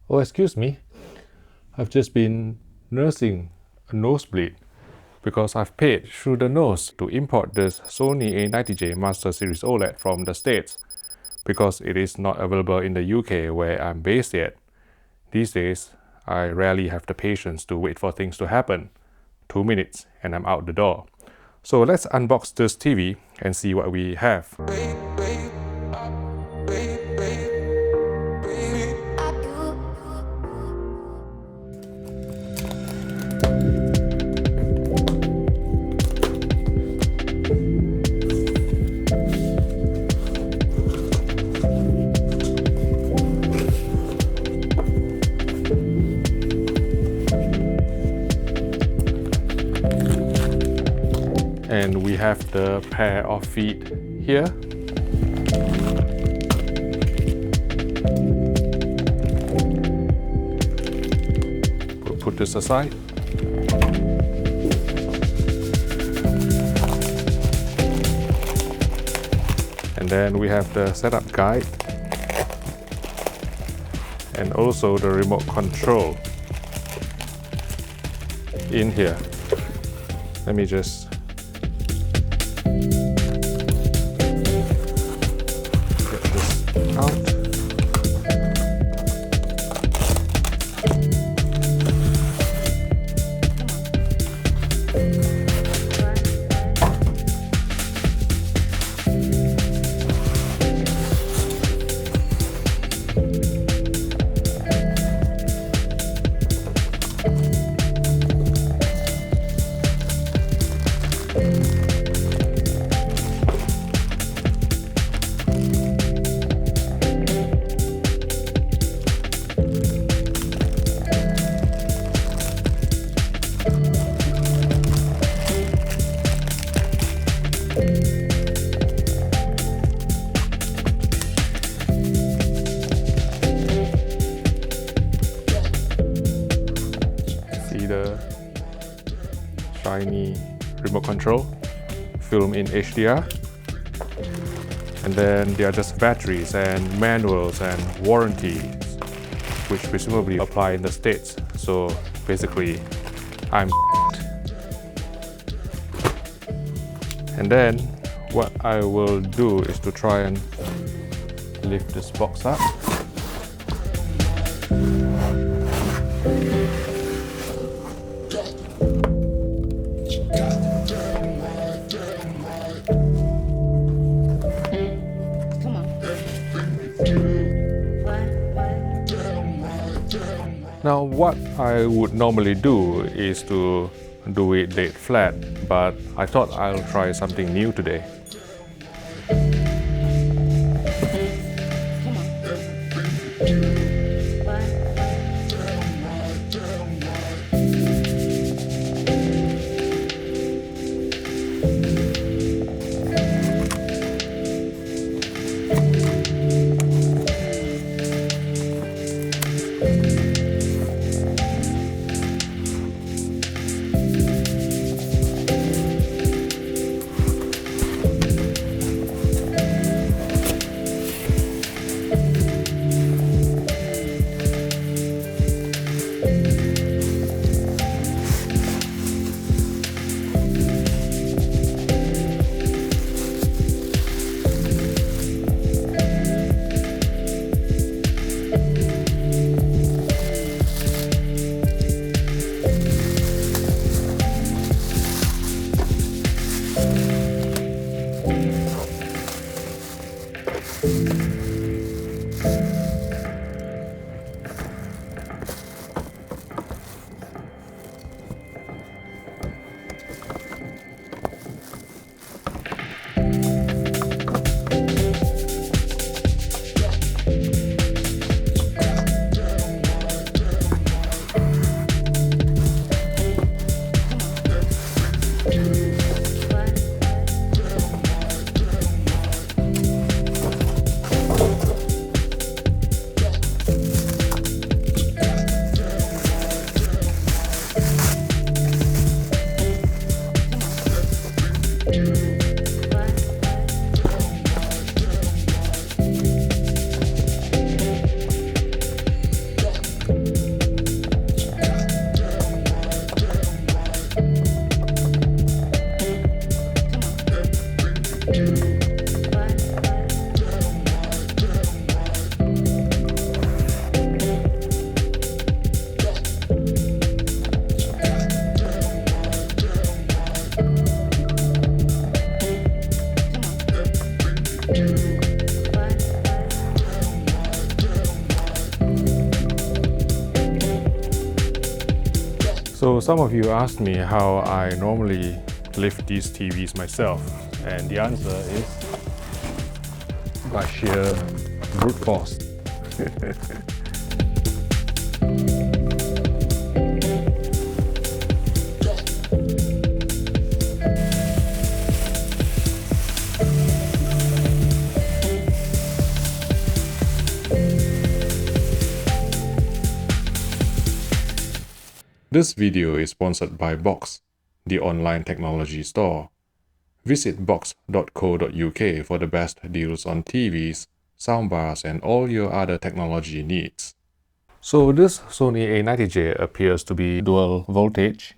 Oh, excuse me. I've just been nursing a nosebleed because I've paid through the nose to import this Sony A90J Master Series OLED from the States because it is not available in the UK where I'm based yet. These days, I rarely have the patience to wait for things to happen. 2 minutes and I'm out the door. So let's unbox this TV and see what we have. And we have the pair of feet here. We'll put this aside. And then we have the setup guide and also the remote control in here. Let me just get this out. The shiny remote control, film in HDR, and then there are just batteries and manuals and warranties which presumably apply in the States. So basically I'm and then what I will do is to try and lift this box up. Now what I would normally do is to do it dead flat, but I thought I'll try something new today. So some of you asked me how I normally lift these TVs myself, and the answer is by sheer brute force. This video is sponsored by Box, the online technology store. Visit box.co.uk for the best deals on TVs, soundbars, and all your other technology needs. So this Sony A90J appears to be dual voltage,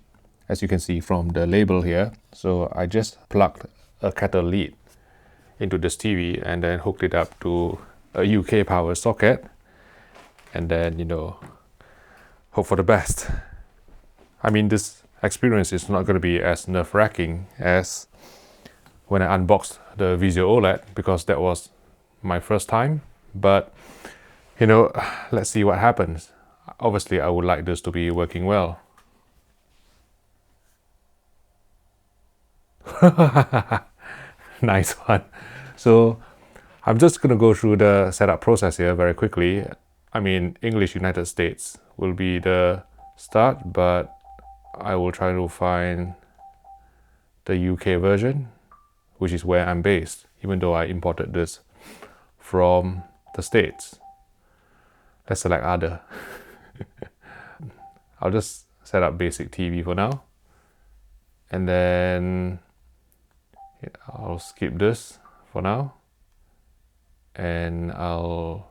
as you can see from the label here. So I just plugged a kettle lead into this TV and then hooked it up to a UK power socket, and then, hope for the best. I mean, this experience is not going to be as nerve-wracking as when I unboxed the VIZIO OLED, because that was my first time. But, let's see what happens. Obviously, I would like this to be working well. Nice one. So, I'm just going to go through the setup process here very quickly. I mean, English United States will be the start, but I will try to find the UK version, which is where I'm based, even though I imported this from the States. Let's select other. I'll just set up basic TV for now. And then I'll skip this for now. And I'll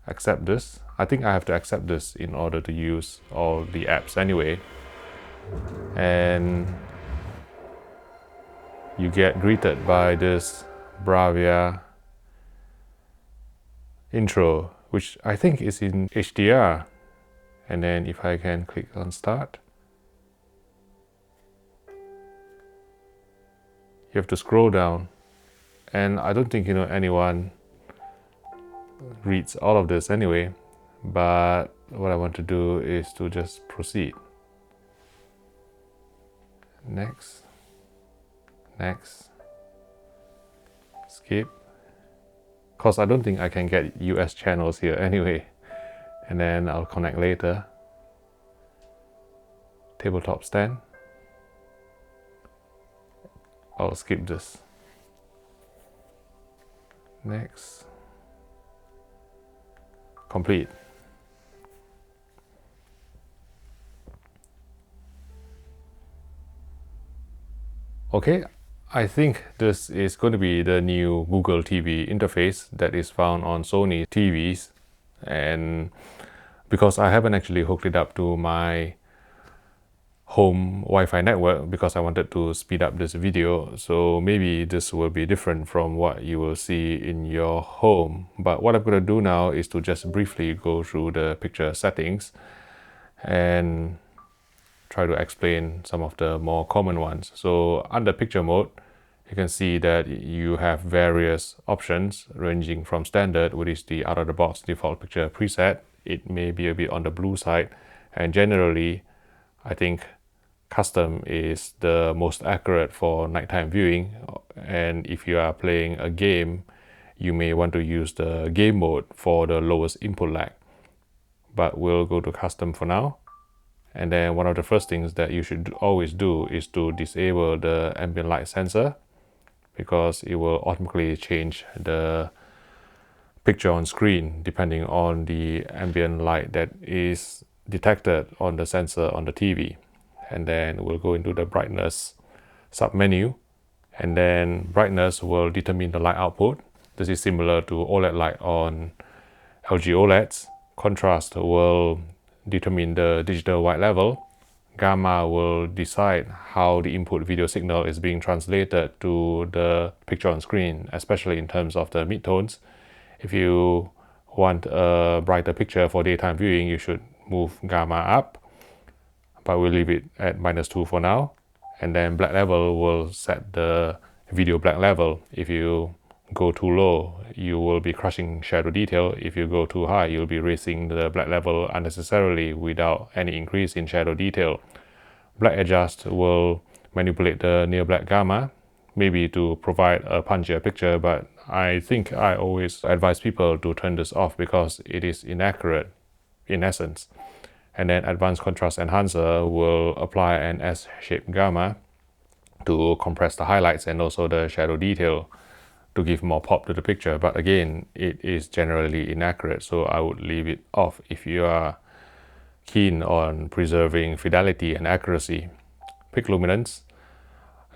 accept this. I think I have to accept this in order to use all the apps anyway. And you get greeted by this BRAVIA intro, which I think is in HDR. And then if I can click on start, you have to scroll down. And I don't think anyone reads all of this anyway, but what I want to do is to just proceed. Next, skip, because I don't think I can get US channels here anyway, and then I'll connect later. Tabletop stand, I'll skip this. Next, complete. Okay, I think this is going to be the new Google TV interface that is found on Sony TVs, and because I haven't actually hooked it up to my home Wi-Fi network because I wanted to speed up this video, so maybe this will be different from what you will see in your home. But what I'm going to do now is to just briefly go through the picture settings and try to explain some of the more common ones. So under picture mode, you can see that you have various options ranging from standard, which is the out-of-the-box default picture preset. It may be a bit on the blue side, and generally I think custom is the most accurate for nighttime viewing. And if you are playing a game, you may want to use the game mode for the lowest input lag, but we'll go to custom for now. And then one of the first things that you should always do is to disable the ambient light sensor, because it will automatically change the picture on screen depending on the ambient light that is detected on the sensor on the TV. And then we'll go into the brightness submenu, and then brightness will determine the light output. This is similar to OLED light on LG OLEDs. Contrast will determine the digital white level. Gamma will decide how the input video signal is being translated to the picture on screen, especially in terms of the midtones. If you want a brighter picture for daytime viewing, you should move gamma up, but we'll leave it at -2 for now. And then black level will set the video black level. If you go too low, you will be crushing shadow detail. If you go too high, you'll be raising the black level unnecessarily without any increase in shadow detail. Black adjust will manipulate the near black gamma, maybe to provide a punchier picture, but I think I always advise people to turn this off because it is inaccurate in essence. And then advanced contrast enhancer will apply an S-shaped gamma to compress the highlights and also the shadow detail to give more pop to the picture. But again, it is generally inaccurate, so I would leave it off if you are keen on preserving fidelity and accuracy. Peak luminance.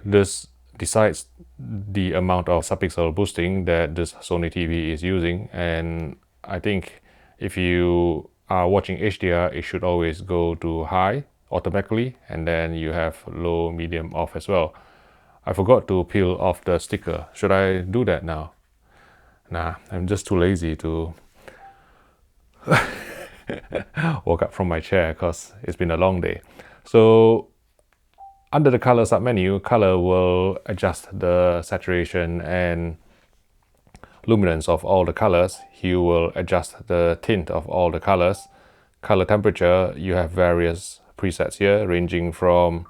This decides the amount of subpixel boosting that this Sony TV is using, and I think if you are watching HDR, it should always go to high automatically, and then you have low, medium off as well. I forgot to peel off the sticker. Should I do that now? Nah, I'm just too lazy to woke up from my chair because it's been a long day. So under the color submenu, color will adjust the saturation and luminance of all the colors. Hue will adjust the tint of all the colors. Color temperature, you have various presets here ranging from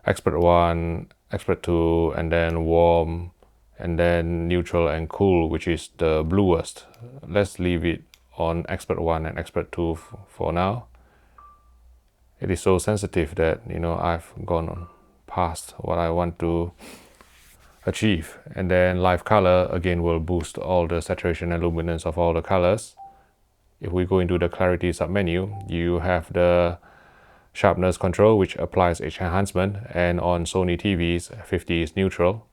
Expert 1, Expert 2, and then warm, and then neutral and cool, which is the bluest. Let's leave it on Expert 1 and Expert 2 for now. It is so sensitive that, I've gone on past what I want to achieve. And then live color again will boost all the saturation and luminance of all the colors. If we go into the clarity submenu, you have the sharpness control, which applies edge enhancement, and on Sony TVs 50 is neutral.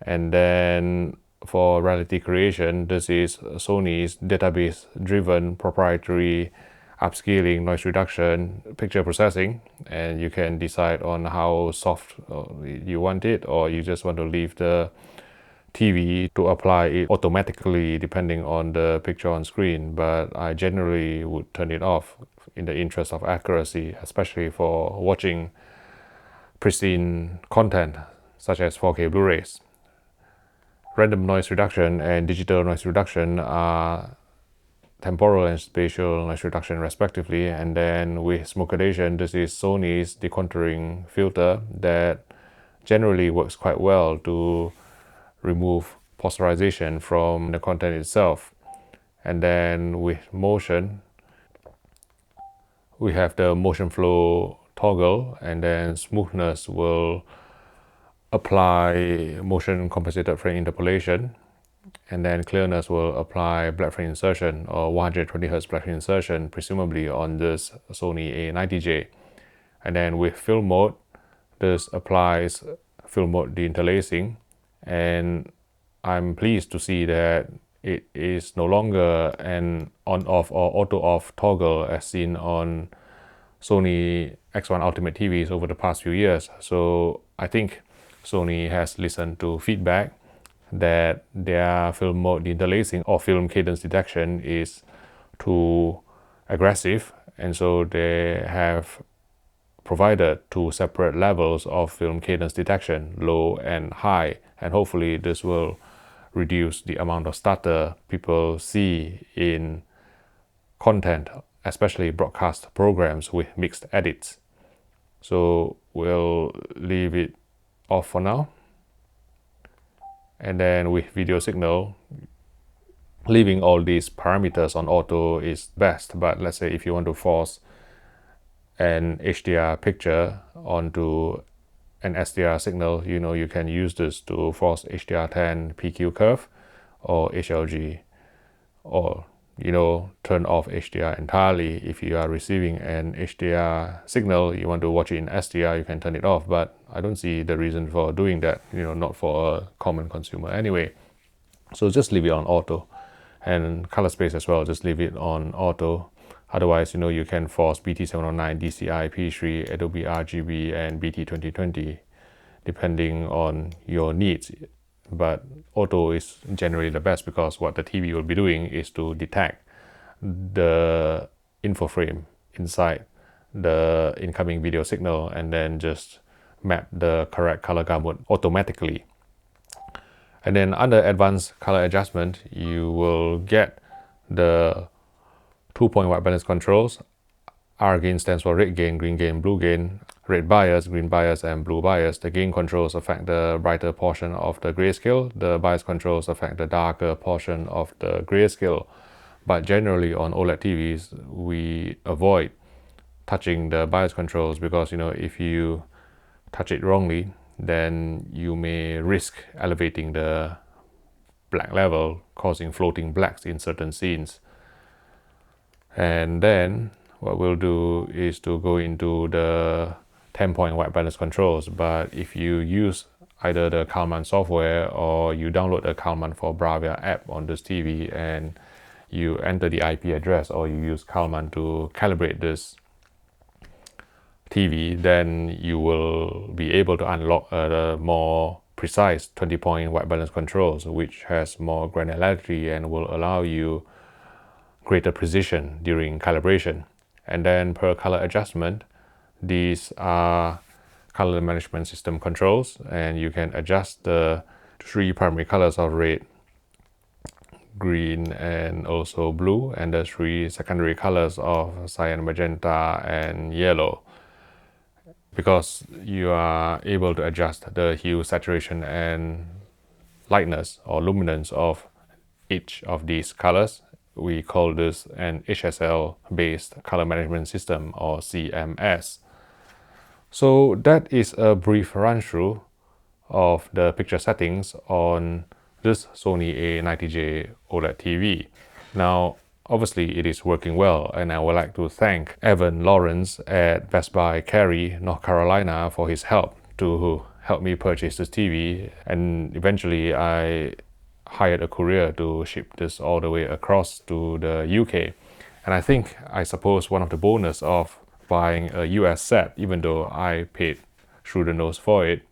And then for reality creation, this is Sony's database driven proprietary upscaling, noise reduction, picture processing, and you can decide on how soft you want it, or you just want to leave the TV to apply it automatically depending on the picture on screen. But I generally would turn it off in the interest of accuracy, especially for watching pristine content such as 4K Blu-rays. Random noise reduction and digital noise reduction are temporal and spatial noise reduction respectively. And then with smoke gradation, this is Sony's decontouring filter that generally works quite well to remove posterization from the content itself. And then with motion, we have the motion flow toggle, and then smoothness will apply motion compensated frame interpolation, and then clearness will apply black frame insertion or 120 Hz black frame insertion, presumably on this Sony A90J. And then with film mode, this applies film mode deinterlacing, and I'm pleased to see that it is no longer an on-off or auto-off toggle as seen on Sony X1 Ultimate TVs over the past few years. So I think Sony has listened to feedback that their film mode deinterlacing or film cadence detection is too aggressive, and so they have provided two separate levels of film cadence detection, low and high, and hopefully this will reduce the amount of stutter people see in content, especially broadcast programs with mixed edits. So we'll leave it off for now. And then with video signal, leaving all these parameters on auto is best. But let's say if you want to force an HDR picture onto an SDR signal, you can use this to force HDR10 PQ curve or HLG, or turn off HDR entirely. If you are receiving an HDR signal, you want to watch it in SDR, you can turn it off. But I don't see the reason for doing that, not for a common consumer anyway. So just leave it on auto. And color space as well, just leave it on auto. Otherwise, you can force BT709, DCI, P3, Adobe RGB, and BT2020, depending on your needs. But auto is generally the best because what the TV will be doing is to detect the info frame inside the incoming video signal and then just map the correct color gamut automatically. And then under advanced color adjustment, you will get the 2-point white balance controls. R gain stands for red gain, green gain, blue gain, red bias, green bias, and blue bias. The gain controls affect the brighter portion of the grayscale. The bias controls affect the darker portion of the grayscale. But generally on OLED TVs, we avoid touching the bias controls because, if you touch it wrongly, then you may risk elevating the black level, causing floating blacks in certain scenes. And then what we'll do is to go into the 10-point white balance controls. But if you use either the Kalman software or you download the Kalman for BRAVIA app on this TV and you enter the IP address or you use Kalman to calibrate this TV, then you will be able to unlock the more precise 20-point white balance controls, which has more granularity and will allow you greater precision during calibration. And then per color adjustment, these are color management system controls, and you can adjust the 3 primary colors of red, green, and also blue, and the 3 secondary colors of cyan, magenta, and yellow. Because you are able to adjust the hue, saturation, and lightness or luminance of each of these colors, we call this an HSL based color management system, or CMS. So that is a brief run through of the picture settings on this Sony A90J OLED TV. Now obviously it is working well, and I would like to thank Evan Lowrance at Best Buy Cary, North Carolina for his help to help me purchase this TV, and eventually I hired a courier to ship this all the way across to the UK. And I suppose one of the bonus of buying a US set, even though I paid through the nose for it,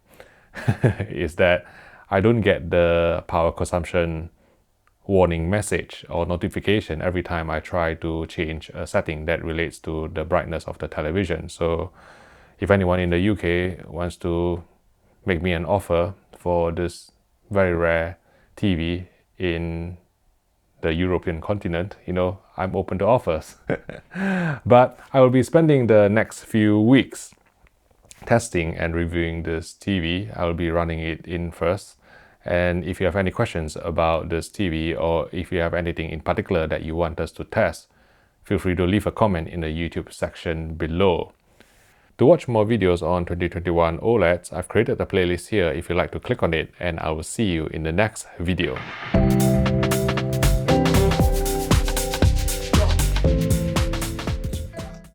is that I don't get the power consumption warning message or notification every time I try to change a setting that relates to the brightness of the television. So if anyone in the UK wants to make me an offer for this very rare TV in the European continent, I'm open to offers. But I will be spending the next few weeks testing and reviewing this TV. I will be running it in first. And if you have any questions about this TV, or if you have anything in particular that you want us to test, feel free to leave a comment in the YouTube section below. To watch more videos on 2021 OLEDs, I've created a playlist here if you'd like to click on it, and I will see you in the next video.